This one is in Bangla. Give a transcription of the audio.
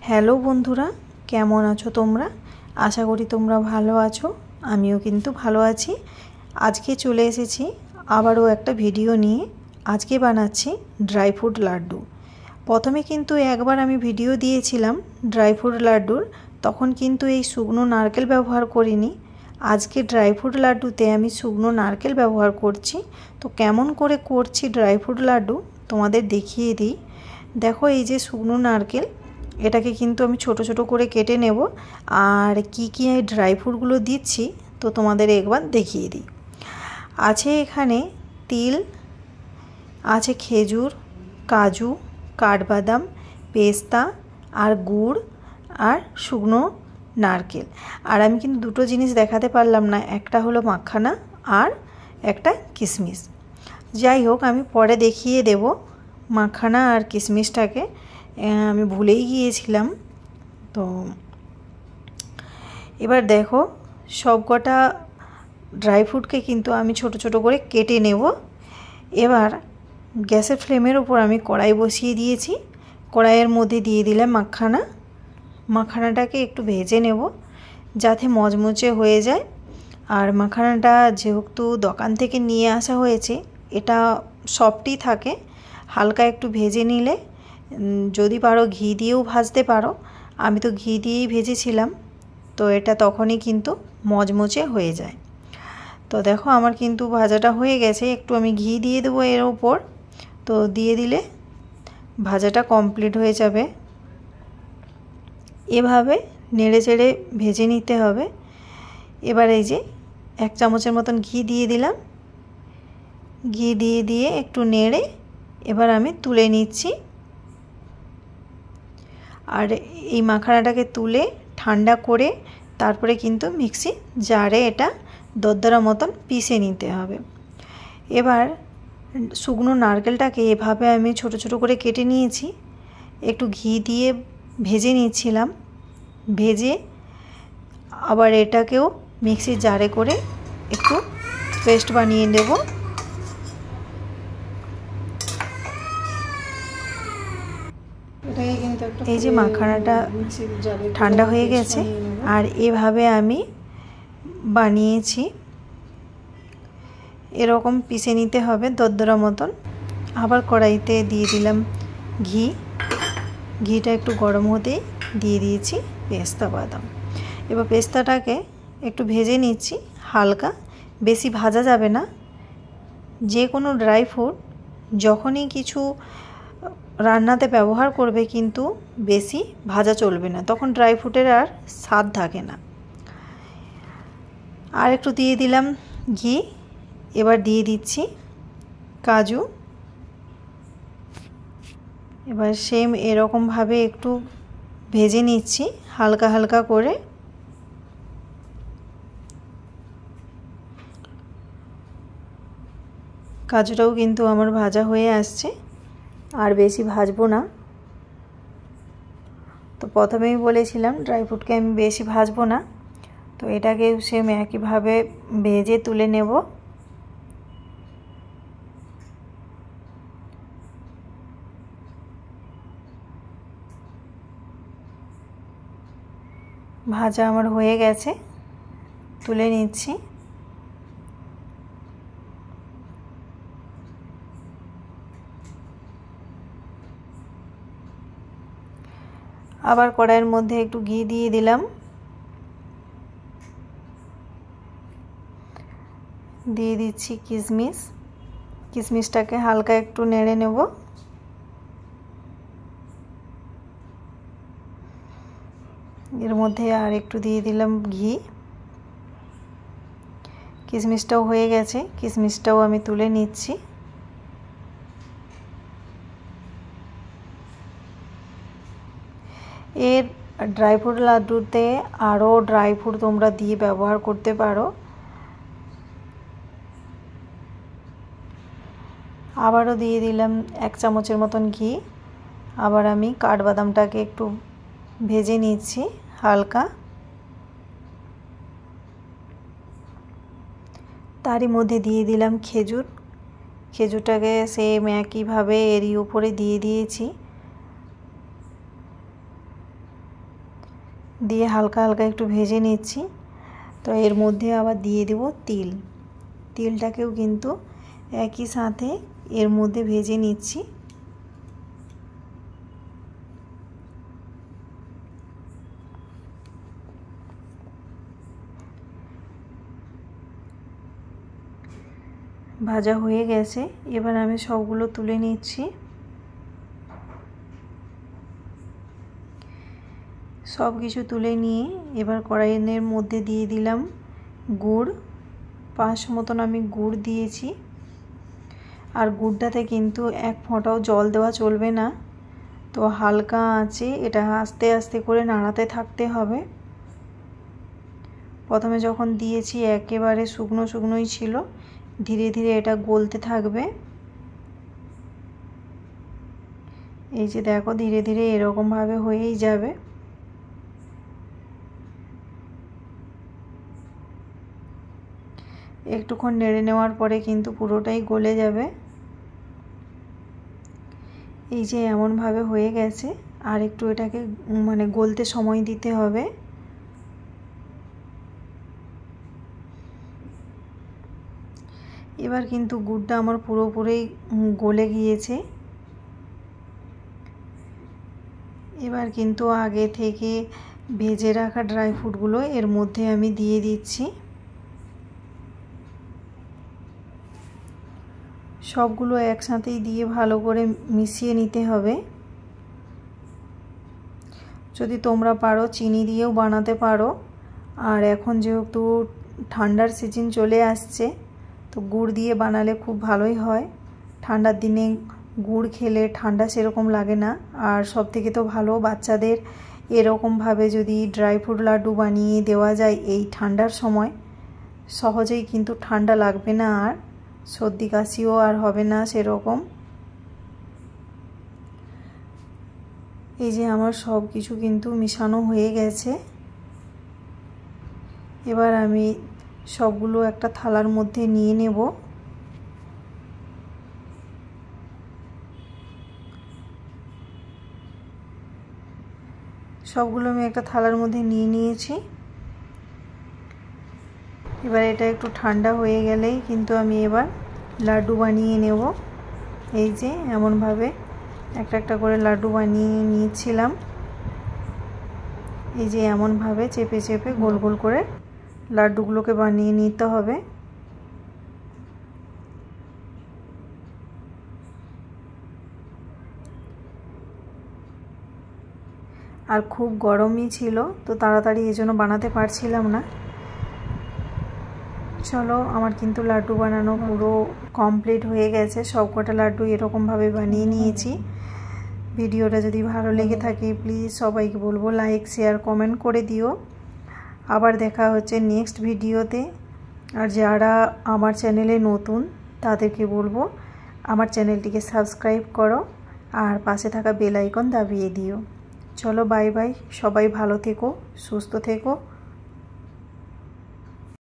হ্যালো বন্ধুরা, কেমন আছো তোমরা? আশা করি তোমরা ভালো আছো। আমিও কিন্তু ভালো আছি। আজকে চলে এসেছি আবারও একটা ভিডিও নিয়ে। আজকে বানাচ্ছি ড্রাই ফ্রুট লাড্ডু। প্রথমে কিন্তু একবার আমি ভিডিও দিয়েছিলাম ড্রাই ফ্রুট লাড্ডুর, তখন কিন্তু এই শুকনো নারকেল ব্যবহার করিনি। আজকে ড্রাই ফ্রুট লাড্ডুতে আমি শুকনো নারকেল ব্যবহার করছি। তো কেমন করে করছি ড্রাই ফ্রুট লাড্ডু তোমাদের দেখিয়ে দিই। দেখো, এই যে শুকনো নারকেল, এটাকে কিন্তু আমি ছোট ছোট করে কেটে নেব। আর কি কি ড্রাই ফ্রুটগুলো দিচ্ছি তো তোমাদের একবার দেখিয়ে দিই। আছে এখানে তিল, আছে খেজুর, কাজু, কাঠবাদাম, পেস্তা আর গুড় আর শুকনো নারকেল। আর আমি কিন্তু দুটো জিনিস দেখাতে পারলাম না, একটা হলো মাখানা আর একটা কিশমিশ। যাই হোক, আমি পরে দেখিয়ে দেব মাখানা আর কিশমিশটাকে, আমি ভুলেই গিয়েছিলাম। তো এবার দেখো, সব কটা ড্রাই ফ্রুটকে কিন্তু আমি ছোট ছোট করে কেটে নেব। এবার গ্যাসের ফ্লেমের ওপর আমি কড়াই বসিয়ে দিয়েছি। কড়াইয়ের মধ্যে দিয়ে দিলাম মাখানাটাকে একটু ভেজে নেব যাতে মচমচে হয়ে যায়। আর মাখানাটা যেহেতু দোকান থেকে নিয়ে আসা হয়েছে, এটা সফটই থাকে। হালকা একটু ভেজে নিলে, যদি পারো ঘি দিয়েও ভাজতে পারো। আমি তো ঘি দিয়েই ভেজেছিলাম, তো এটা তখনই কিন্তু মচমচে হয়ে যায়। তো দেখো, আমার কিন্তু ভাজাটা হয়ে গেছে। একটু আমি ঘি দিয়ে দেবো এর ওপর, তো দিয়ে দিলে ভাজাটা কমপ্লিট হয়ে যাবে। এভাবে নেড়ে চেড়ে ভেজে নিতে হবে। এবার এই যে 1 চামচের মতন ঘি দিয়ে দিলাম। ঘি দিয়ে একটু নেড়ে এবার আমি তুলে নিচ্ছি। আর এই মাখানাটাকে তুলে ঠান্ডা করে তারপরে কিন্তু মিক্সি জারে এটা দরদরা মতন পিষে নিতে হবে। এবার শুকনো নারকেলটাকে এভাবে আমি ছোট ছোট করে কেটে নিয়েছি। একটু ঘি দিয়ে ভেজে নিচ্ছিলাম। ভেজে আবার এটাকেও মিক্সির জারে করে একটু পেস্ট বানিয়ে নেব। এই যে মাখানাটা ঠান্ডা হয়ে গেছে, আর এভাবে আমি বানিয়েছি। এরকম পিষে নিতে হবে দরদরা মতন। আবার কড়াইতে দিয়ে দিলাম ঘিটা একটু গরম হতেই দিয়ে দিয়েছি পেস্তা বাদাম। এবার পেস্তাটাকে একটু ভেজে নিচ্ছি হালকা, বেশি ভাজা যাবে না। যে কোনো ড্রাই ফ্রুট যখনই কিছু রান্নাতে ব্যবহার করবে কিন্তু বেশি ভাজা চলবে না, তখন ড্রাই ফ্রুটের আর স্বাদ থাকে না। আর একটু দিয়ে দিলাম ঘি। এবার দিয়ে দিচ্ছি কাজু। এবার সেম এরকমভাবে একটু ভেজে নিচ্ছি হালকা হালকা করে। কাজুটাও কিন্তু আমার ভাজা হয়ে আসছে, আর বেশি ভাজবো না। তো প্রথমেই বলেছিলাম ড্রাই ফ্রুটকে আমি বেশি ভাজবো না, তো এটাকে সেম একইভাবে ভেজে তুলে নেব। ভাজা আমার হয়ে গেছে, তুলে নিচ্ছি। আবার কড়াইয়ের মধ্যে একটু ঘি দিয়ে দিলাম। দিয়ে দিচ্ছি কিশমিশটাকে হালকা একটু নেড়ে নেব। এর মধ্যে আর একটু দিয়ে দিলাম ঘি। কিশমিশটাও হয়ে গেছে, কিশমিশটাও আমি তুলে নিচ্ছি। এর ড্রাই ফ্রুট লাড্ডুতে আরও ড্রাই ফ্রুট তোমরা দিয়ে ব্যবহার করতে পারো। আবারও দিয়ে দিলাম 1 চামচের মতন ঘি। আবার আমি কাঠবাদামটাকে একটু ভেজে নিচ্ছি হালকা। তারই মধ্যে দিয়ে দিলাম খেজুরটাকে সেম একইভাবে এরই উপরে দিয়ে দিয়েছি। দিয়ে হালকা হালকা একটু ভেজে নিচ্ছি। তো এর মধ্যে আবার দিয়ে দেব তিল। তিলটাকেও কিন্তু একই সাথে এর মধ্যে ভেজে নিচ্ছি। ভাজা হয়ে গেছে, এবার আমি সবগুলো তুলে নিচ্ছি। সব কিছু তুলে নিয়ে এবার কড়াইয়ের মধ্যে দিয়ে দিলাম গুড়। 5 মতন আমি গুড় দিয়েছি। আর গুড়টাতে কিন্তু এক ফোঁটাও জল দেওয়া চলবে না, তো হালকা আঁচে এটা আস্তে আস্তে করে নাড়াতে থাকতে হবে। প্রথমে যখন দিয়েছি একেবারে শুকনো শুকনোই ছিল, ধীরে ধীরে এটা গলতে থাকবে। এই যে দেখো ধীরে ধীরে এরকমভাবে হয়েই যাবে। একটুক্ষণ নেড়ে নেওয়ার পরে কিন্তু পুরোটাই গলে যাবে। এই যে এমনভাবে হয়ে গেছে, আর একটু এটাকে মানে গলতে সময় দিতে হবে। এবার কিন্তু গুড়টা আমার পুরোপুরি গলে গিয়েছে। এবার কিন্তু আগে থেকে ভেজে রাখা ড্রাই ফ্রুটগুলো এর মধ্যে আমি দিয়ে দিচ্ছি। সবগুলো একসাথেই দিয়ে ভালো করে মিশিয়ে নিতে হবে। যদি তোমরা পারো চিনি দিয়েও বানাতে পারো। আর এখন যেহেতু ঠান্ডার সিজন চলে আসছে, তো গুড় দিয়ে বানালে খুব ভালোই হয়। ঠান্ডার দিনে গুড় খেলে ঠান্ডা সেরকম লাগে না। আর সবথেকে তো ভালো বাচ্চাদের এরকমভাবে যদি ড্রাই ফ্রুট লাড্ডু বানিয়ে দেওয়া যায় এই ঠান্ডার সময়, সহজেই কিন্তু ঠান্ডা লাগবে না, আর সর্দি কাশিও আর হবে না সেরকম। এই যে আমার সব কিছু কিন্তু মিশানো হয়ে গেছে। এবার আমি সবগুলো একটা থালার মধ্যে নিয়ে নেব। সবগুলো আমি একটা থালার মধ্যে নিয়ে নিয়েছি। এবার এটা একটু ঠান্ডা হয়ে গেলেই কিন্তু আমি এবার লাড্ডু বানিয়ে নেব। এই যে এমনভাবে একটা একটা করে লাড্ডু বানিয়ে নিয়েছিলাম। এই যে এমনভাবে চেপে চেপে গোল গোল করে লাড্ডুগুলোকে বানিয়ে নিতে হবে। আর খুব গরমই ছিল, তো তাড়াতাড়ি এজন্য বানাতে পারছিলাম না। চলো আমার কিন্তু লাড্ডু বানানো পুরো কমপ্লিট হয়ে গেছে। সবকটা লাড্ডু এরকমভাবে বানিয়ে নিয়েছি। ভিডিওটা যদি ভালো লেগে থাকে প্লিজ সবাইকে বলবো লাইক শেয়ার কমেন্ট করে দিও। আবার দেখা হচ্ছে নেক্সট ভিডিওতে। আর যারা আমার চ্যানেলে নতুন তাদেরকে বলবো আমার চ্যানেলটিকে সাবস্ক্রাইব করো আর পাশে থাকা বেল আইকন দাবিয়ে দিও। চলো বাই বাই, সবাই ভালো থেকো, সুস্থ থেকো।